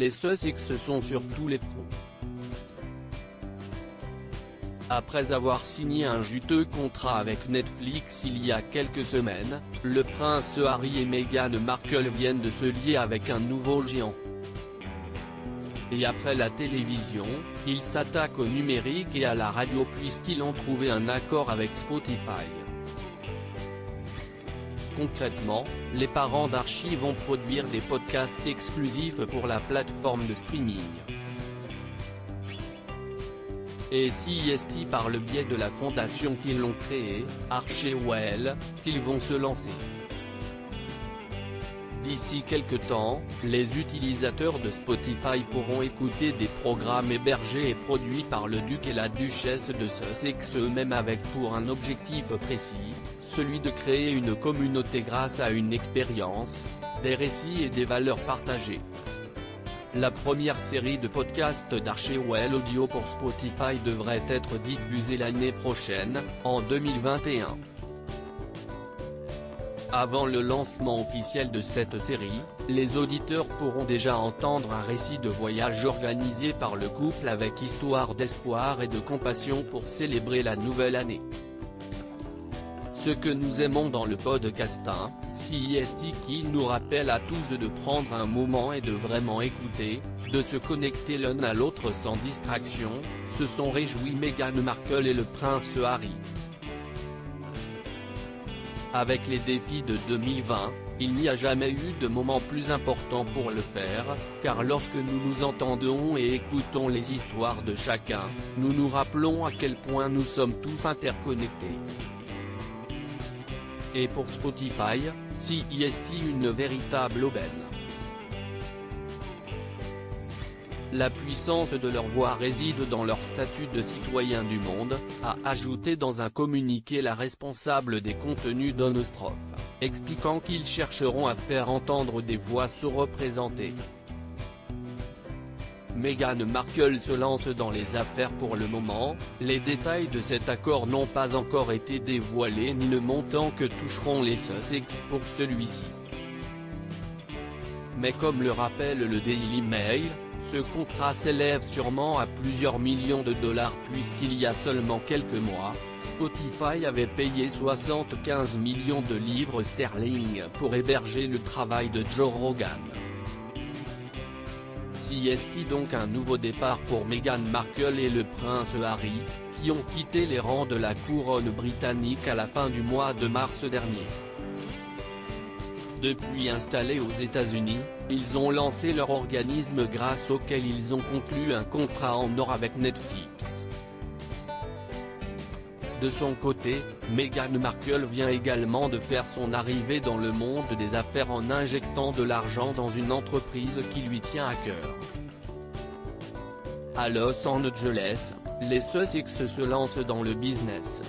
les Sussex sont sur tous les fronts. Après avoir signé un juteux contrat avec Netflix il y a quelques semaines, le prince Harry et Meghan Markle viennent de se lier avec un nouveau géant. Et après la télévision, ils s'attaquent au numérique et à la radio puisqu'ils ont trouvé un accord avec Spotify. Concrètement, les parents d'Archie vont produire des podcasts exclusifs pour la plateforme de streaming. Et CIST par le biais de la fondation qu'ils ont créée, Archewell, qu'ils vont se lancer. D'ici quelques temps, les utilisateurs de Spotify pourront écouter des programmes hébergés et produits par le duc et la duchesse de Sussex eux-mêmes avec pour un objectif précis, celui de créer une communauté grâce à une expérience, des récits et des valeurs partagées. La première série de podcasts d'Archewell Audio pour Spotify devrait être diffusée l'année prochaine, en 2021. Avant le lancement officiel de cette série, les auditeurs pourront déjà entendre un récit de voyage organisé par le couple avec histoire d'espoir et de compassion pour célébrer la nouvelle année. Ce que nous aimons dans le podcasting, CIST qui nous rappelle à tous de prendre un moment et de vraiment écouter, de se connecter l'un à l'autre sans distraction, se sont réjouis Meghan Markle et le prince Harry. Avec les défis de 2020, il n'y a jamais eu de moment plus important pour le faire, car lorsque nous nous entendons et écoutons les histoires de chacun, nous nous rappelons à quel point nous sommes tous interconnectés. Et pour Spotify, CIST une véritable aubaine. La puissance de leur voix réside dans leur statut de citoyen du monde, a ajouté dans un communiqué la responsable des contenus d'Onostrophe, expliquant qu'ils chercheront à faire entendre des voix sous-représentées. Meghan Markle se lance dans les affaires pour le moment, les détails de cet accord n'ont pas encore été dévoilés ni le montant que toucheront les Sussex pour celui-ci. Mais comme le rappelle le Daily Mail, ce contrat s'élève sûrement à plusieurs millions de dollars puisqu'il y a seulement quelques mois, Spotify avait payé 75 millions de livres sterling pour héberger le travail de Joe Rogan. CIST donc un nouveau départ pour Meghan Markle et le prince Harry, qui ont quitté les rangs de la couronne britannique à la fin du mois de mars dernier. Depuis installés aux États-Unis, ils ont lancé leur organisme grâce auquel ils ont conclu un contrat en or avec Netflix. De son côté, Meghan Markle vient également de faire son arrivée dans le monde des affaires en injectant de l'argent dans une entreprise qui lui tient à cœur. À Los Angeles, les Sussex se lancent dans le business.